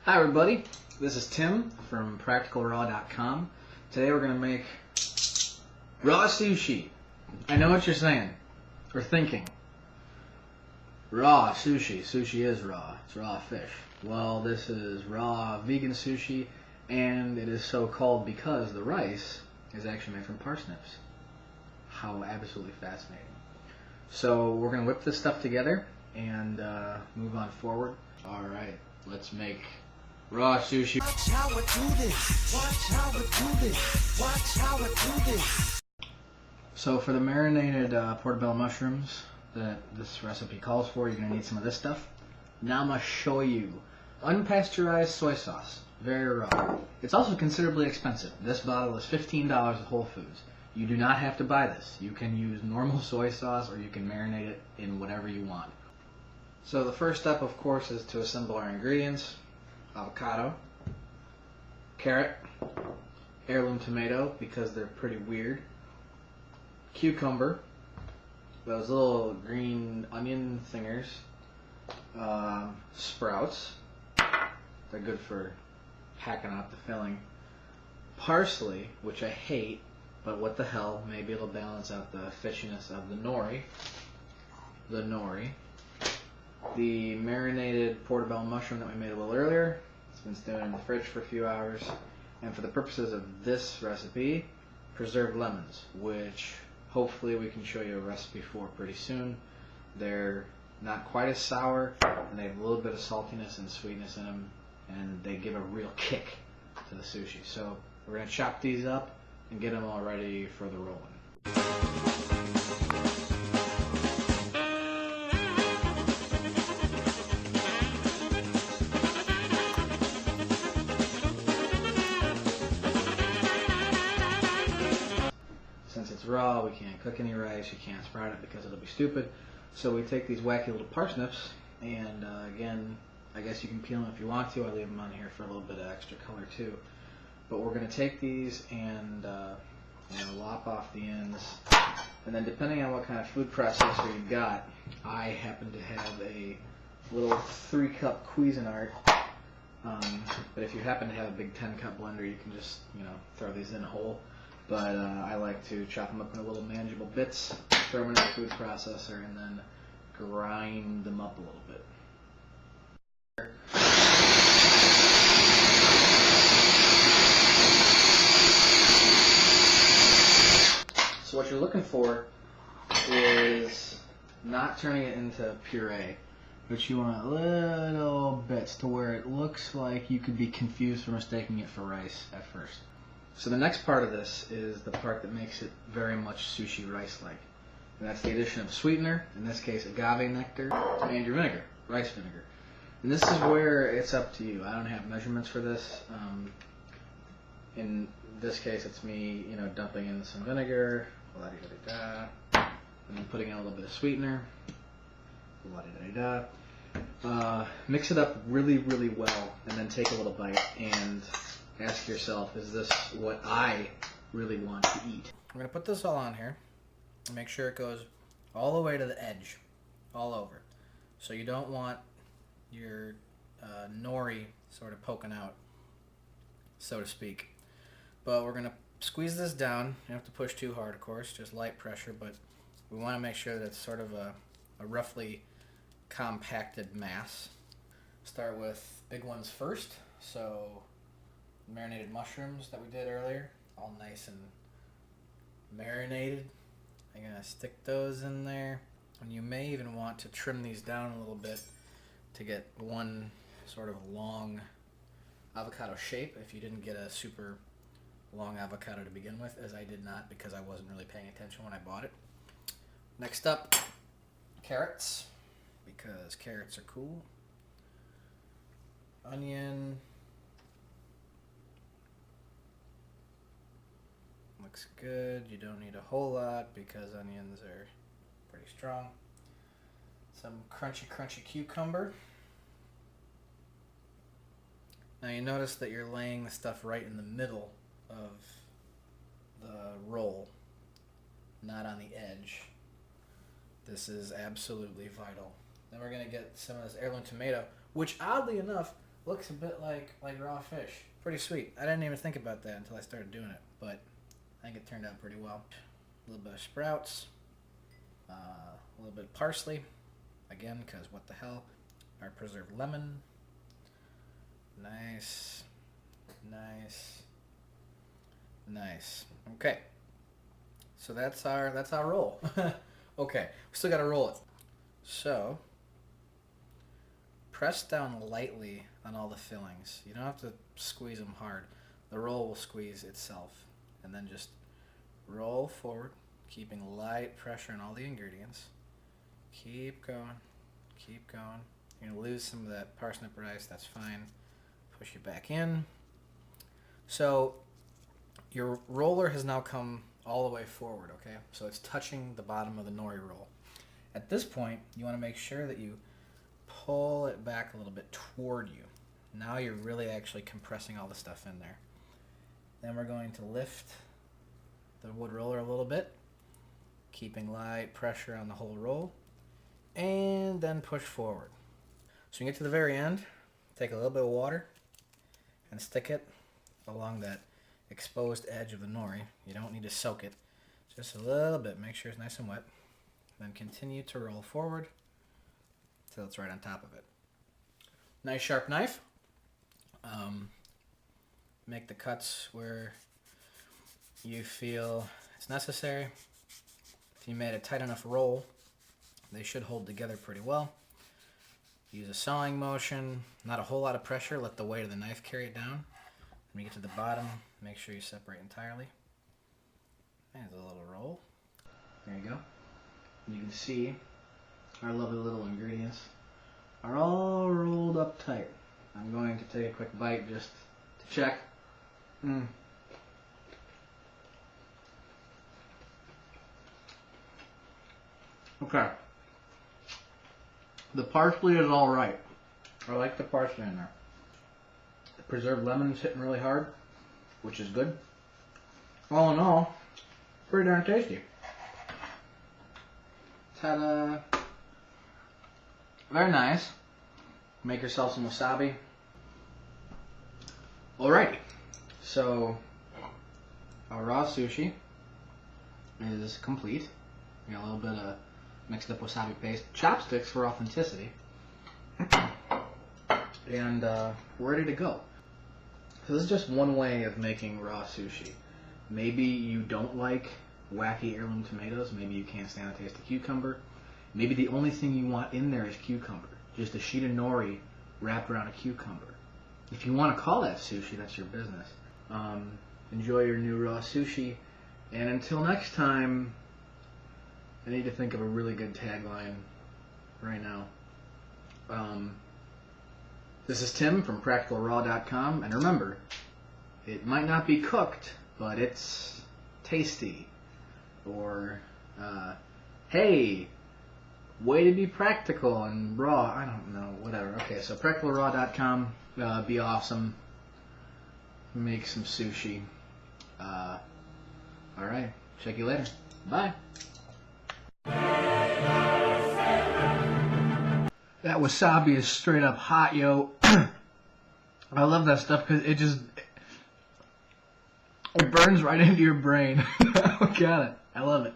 Hi everybody, this is Tim from PracticalRaw.com. Today we're going to make raw sushi. I know what you're saying, or thinking. Raw sushi. Sushi is raw. It's raw fish. Well, this is raw vegan sushi, and it is so called because the rice is actually made from parsnips. How absolutely fascinating. So we're going to whip this stuff together and move on forward. Alright, let's make raw sushi. Watch how I do this. Watch how I do this. Watch how I do this. So for the marinated portobello mushrooms that this recipe calls for, you're going to need some of this stuff. Now I'm going to show you unpasteurized soy sauce. Very raw. It's also considerably expensive. This bottle is $15 at Whole Foods. You do not have to buy this. You can use normal soy sauce or you can marinate it in whatever you want. So the first step, of course, is to assemble our ingredients. Avocado, carrot, heirloom tomato because they're pretty weird, cucumber, those little green onion thingers, sprouts, they're good for hacking out the filling, parsley, which I hate, but what the hell, maybe it'll balance out the fishiness of the nori, the marinated portobello mushroom that we made a little earlier. It's been stewing in the fridge for a few hours. And for the purposes of this recipe, preserved lemons, which hopefully we can show you a recipe for pretty soon. They're not quite as sour, and they have a little bit of saltiness and sweetness in them, and they give a real kick to the sushi. So we're going to chop these up and get them all ready for the rolling. Since it's raw, we can't cook any rice, you can't sprout it because it'll be stupid. So we take these wacky little parsnips, and again, I guess you can peel them if you want to. I leave them on here for a little bit of extra color too. But we're going to take these and lop off the ends. And then depending on what kind of food processor you've got, I happen to have a little 3-cup Cuisinart. But if you happen to have a big 10-cup blender, you can just throw these in whole. But I like to chop them up into little manageable bits, throw them in the food processor, and then grind them up a little bit. So what you're looking for is not turning it into puree, but you want little bits to where it looks like you could be confused for mistaking it for rice at first. So the next part of this is the part that makes it very much sushi rice-like. And that's the addition of sweetener, in this case agave nectar, and your vinegar, rice vinegar. And this is where it's up to you. I don't have measurements for this. In this case, it's me, dumping in some vinegar, and then putting in a little bit of sweetener, mix it up really, really well, and then take a little bite and ask yourself, is this what I really want to eat? I'm going to put this all on here and make sure it goes all the way to the edge, all over. So you don't want your nori sort of poking out, so to speak. But we're going to squeeze this down. You don't have to push too hard, of course, just light pressure, but we want to make sure that it's sort of a roughly compacted mass. Start with big ones first. So marinated mushrooms that we did earlier, all nice and marinated. I'm going to stick those in there. And you may even want to trim these down a little bit to get one sort of long avocado shape if you didn't get a super long avocado to begin with, as I did not because I wasn't really paying attention when I bought it. Next up, carrots, because carrots are cool. Onion. Looks good. You don't need a whole lot because onions are pretty strong. Some crunchy cucumber. Now you notice that you're laying the stuff right in the middle of the roll, not on the edge. This is absolutely vital. Then we're going to get some of this heirloom tomato, which oddly enough looks a bit like raw fish. Pretty sweet. I didn't even think about that until I started doing it, but I think it turned out pretty well. A little bit of sprouts, a little bit of parsley, again, because what the hell. Our preserved lemon. Nice, nice, nice. Okay, so that's our roll. Okay, we still gotta roll it. So press down lightly on all the fillings. You don't have to squeeze them hard. The roll will squeeze itself. And then just roll forward, keeping light pressure on all the ingredients. Keep going, keep going. You're gonna lose some of that parsnip rice, that's fine. Push it back in. So your roller has now come all the way forward, okay? So it's touching the bottom of the nori roll. At this point, you wanna make sure that you pull it back a little bit toward you. Now you're really actually compressing all the stuff in there. Then we're going to lift the wood roller a little bit, keeping light pressure on the whole roll, and then push forward. So you get to the very end, take a little bit of water and stick it along that exposed edge of the nori. You don't need to soak it, just a little bit. Make sure it's nice and wet. Then continue to roll forward till it's right on top of it. Nice sharp knife. Make the cuts where you feel it's necessary. If you made a tight enough roll, they should hold together pretty well. Use a sawing motion, not a whole lot of pressure, let the weight of the knife carry it down. When you get to the bottom, make sure you separate entirely. There's a little roll. There you go. You can see our lovely little ingredients are all rolled up tight. I'm going to take a quick bite just to check. Okay. The parsley is alright. I like the parsley in there. The preserved lemon's hitting really hard, which is good. All in all, pretty darn tasty. Ta-da! Very nice. Make yourself some wasabi. Alrighty. So, our raw sushi is complete. We got a little bit of mixed up wasabi paste. Chopsticks for authenticity. And we're ready to go. So this is just one way of making raw sushi. Maybe you don't like wacky heirloom tomatoes. Maybe you can't stand the taste of cucumber. Maybe the only thing you want in there is cucumber. Just a sheet of nori wrapped around a cucumber. If you want to call that sushi, that's your business. Enjoy your new raw sushi. And until next time, I need to think of a really good tagline right now. This is Tim from PracticalRaw.com, and remember, it might not be cooked, but it's tasty. Or, hey, way to be practical and raw. I don't know, whatever. Okay, so PracticalRaw.com, be awesome. Make some sushi. Alright, check you later. Bye. That wasabi is straight up hot, yo. I love that stuff because it burns right into your brain. Got it. I love it.